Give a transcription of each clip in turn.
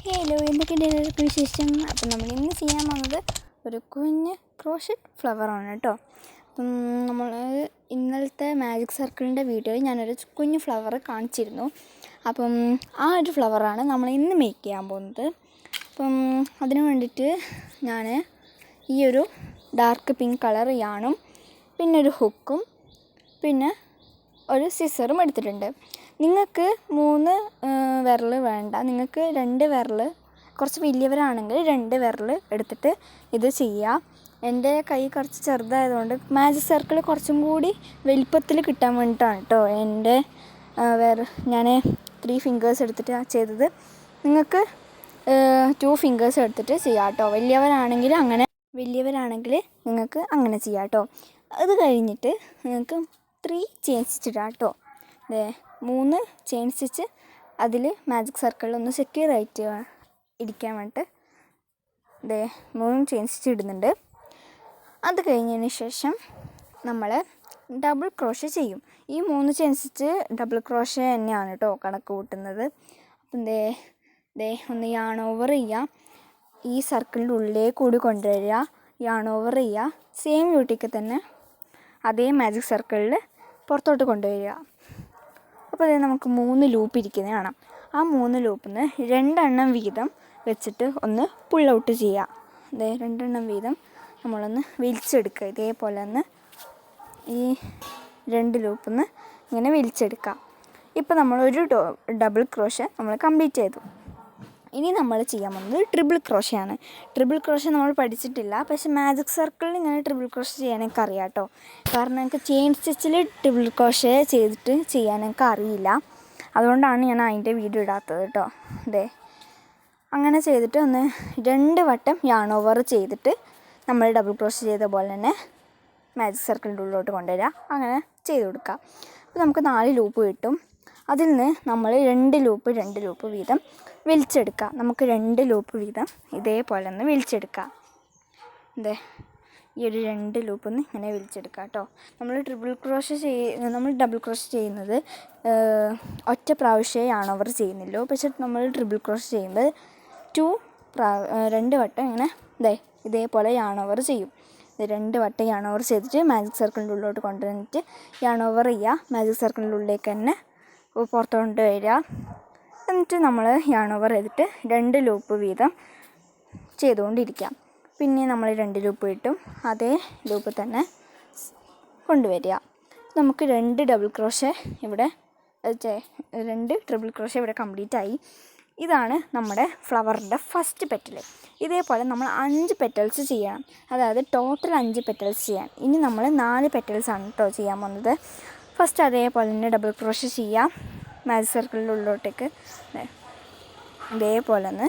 Hello, എന്തൊക്കെയുണ്ട് എല്ലാവർക്കും വിശേഷം? അപ്പം നമ്മൾ ഇന്ന് ചെയ്യാൻ പോകുന്നത് ഒരു കുഞ്ഞ് ക്രോഷറ്റ് ഫ്ലവറാണ് കേട്ടോ. അപ്പം നമ്മൾ ഇന്നലത്തെ മാജിക് സർക്കിളിൻ്റെ വീഡിയോയിൽ ഞാനൊരു കുഞ്ഞ് ഫ്ലവർ കാണിച്ചിരുന്നു. അപ്പം ആ ഒരു ഫ്ലവറാണ് നമ്മൾ ഇന്ന് മേക്ക് ചെയ്യാൻ പോകുന്നത്. അപ്പം അതിന് വേണ്ടിയിട്ട് ഞാൻ ഈ ഒരു ഡാർക്ക് പിങ്ക് കളർ യാണും പിന്നെ ഒരു ഹുക്കും പിന്നെ ഒരു സിസറും എടുത്തിട്ടുണ്ട്. നിങ്ങൾക്ക് 3 വിരൽ വേണ്ട, നിങ്ങൾക്ക് 2 വിരൽ, കുറച്ച് വലിയവരാണെങ്കിൽ 2 വിരൽ എടുത്തിട്ട് ഇത് ചെയ്യാം. എൻ്റെ കൈ കുറച്ച് ചെറുതായതുകൊണ്ട് മാജിക് സർക്കിൾ കുറച്ചും കൂടി വലിപ്പത്തിൽ കിട്ടാൻ വേണ്ടിയിട്ടാണ് കേട്ടോ ഞാൻ 3 ഫിംഗേഴ്സ് എടുത്തിട്ട് ചെയ്തത്. നിങ്ങൾക്ക് 2 ഫിംഗേഴ്സ് എടുത്തിട്ട് ചെയ്യാം കേട്ടോ. വലിയവരാണെങ്കിൽ നിങ്ങൾക്ക് അങ്ങനെ ചെയ്യാം കേട്ടോ. അത് കഴിഞ്ഞിട്ട് നിങ്ങൾക്ക് 3 ചെയിൻ സ്റ്റിച്ച് ഇടാം കേട്ടോ. 3 ചെയിൻ സ്റ്റിച്ച് അതിൽ മാജിക് സർക്കിളിൽ ഒന്ന് സെക്യൂർ ആയിട്ട് ഇരിക്കാൻ വേണ്ടിയിട്ട് 3 ചെയിൻ സ്റ്റിച്ച് ഇടുന്നുണ്ട്. അത് കഴിഞ്ഞതിന് ശേഷം നമ്മൾ ഡബിൾ ക്രോഷേ ചെയ്യും. ഈ 3 ചെയിൻ സ്റ്റിച്ച് ഡബിൾ ക്രോഷേ തന്നെയാണ് കേട്ടോ കണക്ക് കൂട്ടുന്നത്. അപ്പം ഒന്ന് യാൺ ഓവർ ചെയ്യുക, ഈ സർക്കിളിൻ്റെ ഉള്ളിലേക്ക് കൂടി കൊണ്ടുവരിക, യാൺ ഓവർ ചെയ്യുക, സെയിം ബ്യൂട്ടിക്ക് തന്നെ അതേ മാജിക് സർക്കിളിൽ പുറത്തോട്ട് കൊണ്ടുവരിക. അപ്പോൾ നമുക്ക് 3 ലൂപ്പ് ഇരിക്കുന്നത് കാണാം. ആ 3 ലൂപ്പിൽ നിന്ന് 2 എണ്ണം വീതം വെച്ചിട്ട് ഒന്ന് പുൾ ഔട്ട് ചെയ്യുക. 2 എണ്ണം വീതം നമ്മളൊന്ന് വലിച്ചെടുക്കുക. ഇതേപോലെ ഒന്ന് ഈ 2 ലൂപ്പിൽ നിന്ന് ഇങ്ങനെ വലിച്ചെടുക്കുക. ഇപ്പോൾ നമ്മളൊരു ഡബിൾ ക്രോഷേ നമ്മൾ കംപ്ലീറ്റ് ചെയ്തു. ഇനി നമ്മൾ ചെയ്യാൻ പോകുന്നത് ട്രിപ്പിൾ ക്രോഷയാണ്. ട്രിപ്പിൾ ക്രോഷേ നമ്മൾ പഠിച്ചിട്ടില്ല, പക്ഷേ മാജിക് സർക്കിളിൽ ഇങ്ങനെ ട്രിപ്പിൾ ക്രോഷേ ചെയ്യാൻ എനിക്ക് അറിയാം കേട്ടോ. കാരണം എനിക്ക് ചെയിൻ സ്റ്റിച്ചിൽ ട്രിപ്പിൾ ക്രോഷേ ചെയ്തിട്ട് ചെയ്യാൻ എനിക്ക് അറിയില്ല. അതുകൊണ്ടാണ് ഞാൻ അതിൻ്റെ വീഡിയോ ഇടാത്തത് കേട്ടോ. അങ്ങനെ ചെയ്തിട്ട് ഒന്ന് 2 വട്ടം യാൺ ഓവർ ചെയ്തിട്ട് നമ്മൾ ഡബിൾ ക്രോഷേ ചെയ്ത പോലെ തന്നെ മാജിക് സർക്കിളിൻ്റെ ഉള്ളിലോട്ട് കൊണ്ടുവരിക. അങ്ങനെ ചെയ്ത് കൊടുക്കുക. അപ്പോൾ നമുക്ക് 4 ലൂപ്പ് കിട്ടും. അതിൽ നിന്ന് നമ്മൾ 2 ലൂപ്പ് വീതം വലിച്ചെടുക്കുക. നമുക്ക് 2 ലൂപ്പ് വീതം ഇതേപോലെ ഒന്ന് വലിച്ചെടുക്കുക. ഈ ഒരു 2 ലൂപ്പിൽ നിന്ന് ഇങ്ങനെ വലിച്ചെടുക്കുക കേട്ടോ. നമ്മൾ ഡബിൾ ക്രോഷേ ചെയ്യുന്നത് ഒറ്റ പ്രാവശ്യമേ യാൺ ഓവർ ചെയ്യുന്നില്ലോ. പക്ഷെ നമ്മൾ ട്രിപ്പിൾ ക്രോഷേ ചെയ്യുമ്പോൾ 2 വട്ടം ഇങ്ങനെ ഇതേപോലെ യാൺ ഓവർ ചെയ്യും. 2 വട്ടം യാൺ ഓവർ ചെയ്തിട്ട് മാജിക് സർക്കിളിൻ്റെ ഉള്ളിലോട്ട് കൊണ്ടുവന്നിട്ട് യാൺ ഓവർ ചെയ്യുക. മാജിക് സർക്കിളിൻ്റെ ഉള്ളിലേക്ക് തന്നെ പുറത്തോട്ട് വരിക. എന്നിട്ട് നമ്മൾ യാൺ ഓവർ ചെയ്തിട്ട് 2 ലൂപ്പ് വീതം ചെയ്തുകൊണ്ടിരിക്കാം. പിന്നെ നമ്മൾ 2 ലൂപ്പ് കിട്ടും, അതേ ലൂപ്പ് തന്നെ കൊണ്ടുവരിക. നമുക്ക് 2 ഡബിൾ ക്രോഷേ ഇവിടെ 2 ട്രിപ്പിൾ ക്രോഷേ ഇവിടെ കംപ്ലീറ്റ് ആയി. ഇതാണ് നമ്മുടെ ഫ്ലവറിൻ്റെ ഫസ്റ്റ് പെറ്റൽ. ഇതേപോലെ നമ്മൾ 5 പെറ്റൽസ് ചെയ്യണം, അതായത് ടോട്ടൽ 5 പെറ്റൽസ് ചെയ്യാം. ഇനി നമ്മൾ 4 പെറ്റൽസാണ് കേട്ടോ ചെയ്യാൻ പോകുന്നത്. ഫസ്റ്റ് അതേപോലെ തന്നെ ഡബിൾ ക്രോഷേ ചെയ്യാം. മാജിക് സർക്കിളിൻ്റെ ഉള്ളിലോട്ടേക്ക് ഇതേപോലെ ഒന്ന്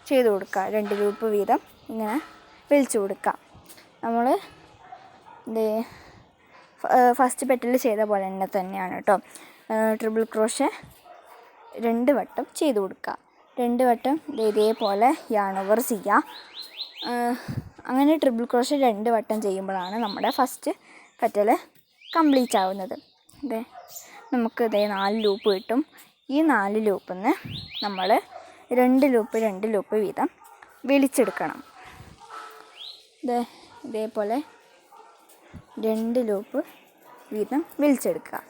ചെയ്ത് കൊടുക്കുക. 2 ലൂപ്പ് വീതം ഇങ്ങനെ വലിച്ചു കൊടുക്കുക. നമ്മൾ ഫസ്റ്റ് പെറ്റൽ ചെയ്ത പോലെ തന്നെയാണ് കേട്ടോ. ട്രിപ്പിൾ ക്രോഷേ 2 വട്ടം ചെയ്ത് കൊടുക്കുക. 2 വട്ടം ഇതേപോലെ യാൺ ഓവർ ചെയ്യുക. അങ്ങനെ ട്രിപ്പിൾ ക്രോഷേ 2 വട്ടം ചെയ്യുമ്പോഴാണ് നമ്മുടെ ഫസ്റ്റ് പെറ്റൽ കംപ്ലീറ്റ് ആവുന്നത്. നമുക്ക് 4 ലൂപ്പ് കിട്ടും. ഈ 4 ലൂപ്പിൽ നിന്ന് നമ്മൾ 2 ലൂപ്പ് വീതം വലിച്ചെടുക്കണം. ഇതേപോലെ 2 ലൂപ്പ് വീതം വലിച്ചെടുക്കുക.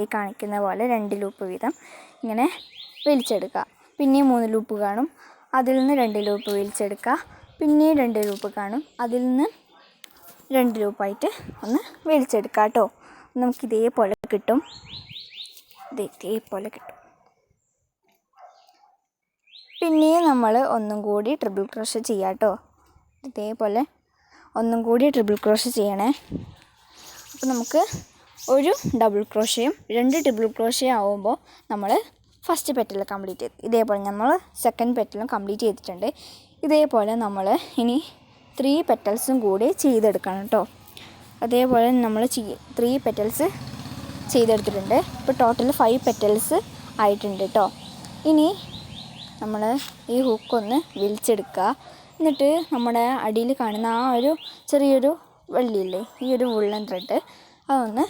ഈ കാണിക്കുന്ന പോലെ 2 ലൂപ്പ് വീതം ഇങ്ങനെ വലിച്ചെടുക്കുക. പിന്നെയും 3 ലൂപ്പ് കാണും, അതിൽ നിന്ന് 2 ലൂപ്പ് വലിച്ചെടുക്കുക. പിന്നെയും 2 ലൂപ്പ് കാണും, അതിൽ നിന്ന് 2 ലൂപ്പായിട്ട് ഒന്ന് വലിച്ചെടുക്കുക കേട്ടോ. നമുക്കിതേപോലെ കിട്ടും. ഇതേപോലെ കിട്ടും. പിന്നെയും നമ്മൾ ഒന്നും കൂടി ട്രിപ്പിൾ ക്രോഷേ ചെയ്യാം കേട്ടോ. ഇതേപോലെ ഒന്നും കൂടി ട്രിപ്പിൾ ക്രോഷേ ചെയ്യണേ. അപ്പോൾ നമുക്ക് ഒരു ഡബിൾ ക്രോഷയും 2 ട്രിപ്പിൾ ക്രോഷേ ആവുമ്പോൾ നമ്മൾ ഫസ്റ്റ് പെറ്റൽ കംപ്ലീറ്റ് ചെയ്തു. ഇതേപോലെ നമ്മൾ സെക്കൻഡ് പെറ്റലും കംപ്ലീറ്റ് ചെയ്തിട്ടുണ്ട്. ഇതേപോലെ നമ്മൾ ഇനി 3 പെറ്റൽസും കൂടി ചെയ്തെടുക്കണം കേട്ടോ. അതേപോലെ നമ്മൾ 3 പെറ്റൽസ് ചെയ്തെടുത്തിട്ടുണ്ട്. ഇപ്പോൾ ടോട്ടൽ 5 പെറ്റൽസ് ആയിട്ടുണ്ട് കേട്ടോ. ഇനി നമ്മൾ ഈ ഹുക്കൊന്ന് വലിച്ചെടുക്കുക. എന്നിട്ട് നമ്മുടെ അടിയിൽ കാണുന്ന ആ ഒരു ചെറിയൊരു വള്ളിയില്ലേ, ഈ ഒരു വുള്ളൻ ത്രെഡ് അതൊന്ന്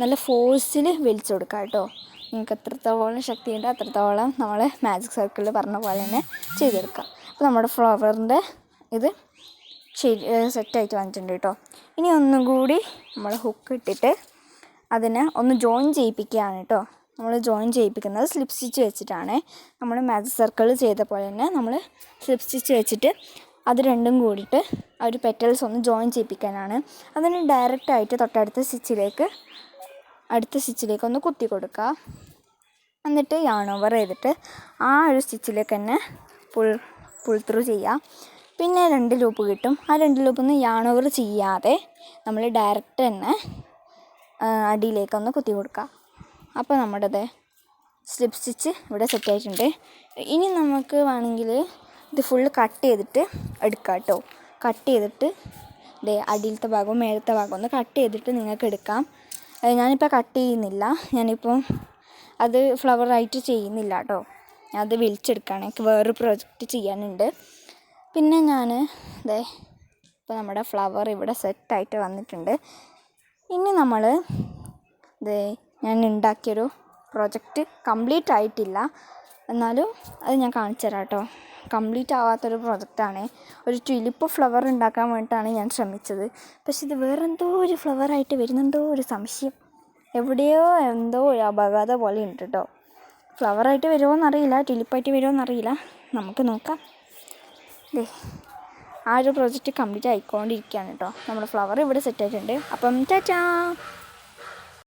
നല്ല ഫോഴ്സിൽ വലിച്ചു കൊടുക്കുക കേട്ടോ. നിങ്ങൾക്ക് എത്രത്തോളം ശക്തിയുണ്ട് അത്രത്തോളം നമ്മൾ മാജിക് സർക്കിളിൽ പറഞ്ഞ പോലെ തന്നെ ചെയ്തെടുക്കാം. അപ്പോൾ നമ്മുടെ ഫ്ലവറിൻ്റെ ഇത് ശരി സെറ്റായിട്ട് വന്നിട്ടുണ്ട് കേട്ടോ. ഇനി ഒന്നും കൂടി നമ്മൾ ഹുക്ക് ഇട്ടിട്ട് അതിനെ ഒന്ന് ജോയിൻ ചെയ്യിപ്പിക്കുകയാണ് കേട്ടോ. നമ്മൾ ജോയിൻ ചെയ്യിപ്പിക്കുന്നത് സ്ലിപ്പ് സ്റ്റിച്ച് വെച്ചിട്ടാണ്. നമ്മൾ മാജിക് സർക്കിൾ ചെയ്ത പോലെ തന്നെ നമ്മൾ സ്ലിപ്പ് സ്റ്റിച്ച് വെച്ചിട്ട് അത് രണ്ടും കൂടിയിട്ട് ആ ഒരു പെറ്റൽസ് ഒന്ന് ജോയിൻ ചെയ്യിപ്പിക്കാനാണ്. അതിന് ഡയറക്റ്റായിട്ട് തൊട്ടടുത്ത സ്റ്റിച്ചിലേക്ക് ഒന്ന് കുത്തി കൊടുക്കുക. എന്നിട്ട് യാൺ ഓവർ ചെയ്തിട്ട് ആ ഒരു സ്റ്റിച്ചിലേക്ക് തന്നെ പുൾ ത്രൂ ചെയ്യുക. പിന്നെ 2 ലൂപ്പ് കിട്ടും. ആ 2 ലൂപ്പൊന്ന് യാൺ ഓവർ ചെയ്യാതെ നമ്മൾ ഡയറക്റ്റ് തന്നെ അടിയിലേക്കൊന്ന് കുത്തി കൊടുക്കുക. അപ്പോൾ നമ്മുടെ സ്ലിപ്പ് സ്റ്റിച്ച് ഇവിടെ സെറ്റായിട്ടുണ്ട്. ഇനി നമുക്ക് വേണമെങ്കിൽ ഇത് ഫുള്ള് കട്ട് ചെയ്തിട്ട് എടുക്കാം കേട്ടോ. കട്ട് ചെയ്തിട്ട് അടിയിലത്തെ ഭാഗവും മേലത്തെ ഭാഗവും ഒന്ന് കട്ട് ചെയ്തിട്ട് നിങ്ങൾക്ക് എടുക്കാം. ഞാനിപ്പോൾ കട്ട് ചെയ്യുന്നില്ല. ഞാനിപ്പം അത് ഫ്ലവറായിട്ട് ചെയ്യുന്നില്ല കേട്ടോ. അത് വിളിച്ചെടുക്കുകയാണ്. എനിക്ക് വേറൊരു പ്രൊജക്റ്റ് ചെയ്യാനുണ്ട്. പിന്നെ ഇപ്പോൾ നമ്മുടെ ഫ്ലവർ ഇവിടെ സെറ്റായിട്ട് വന്നിട്ടുണ്ട്. ഇനി നമ്മൾ ഞാൻ ഉണ്ടാക്കിയൊരു പ്രൊജക്റ്റ് കംപ്ലീറ്റ് ആയിട്ടില്ല, എന്നാലും അത് ഞാൻ കാണിച്ചു തരാം കേട്ടോ. കംപ്ലീറ്റ് ആവാത്തൊരു പ്രൊജക്റ്റാണ്. ഒരു ട്യൂലിപ്പ് ഫ്ലവർ ഉണ്ടാക്കാൻ വേണ്ടിയിട്ടാണ് ഞാൻ ശ്രമിച്ചത്. പക്ഷെ ഇത് വേറെന്തോ ഒരു ഫ്ലവറായിട്ട് വരുന്നുണ്ടോ ഒരു സംശയം. എവിടെയോ എന്തോ ഒരു അപകട പോലെ ഉണ്ട് കേട്ടോ. ഫ്ലവറായിട്ട് വരുമോ എന്നറിയില്ല, ട്യൂലിപ്പായിട്ട് വരുമോ എന്നറിയില്ല. നമുക്ക് നോക്കാം. ആ ഒരു പ്രൊജക്റ്റ് കംപ്ലീറ്റ് ആയിക്കൊണ്ടിരിക്കുകയാണ് കേട്ടോ. നമ്മുടെ ഫ്ലവർ ഇവിടെ സെറ്റായിട്ടുണ്ട്. അപ്പം ചാച്ചാ.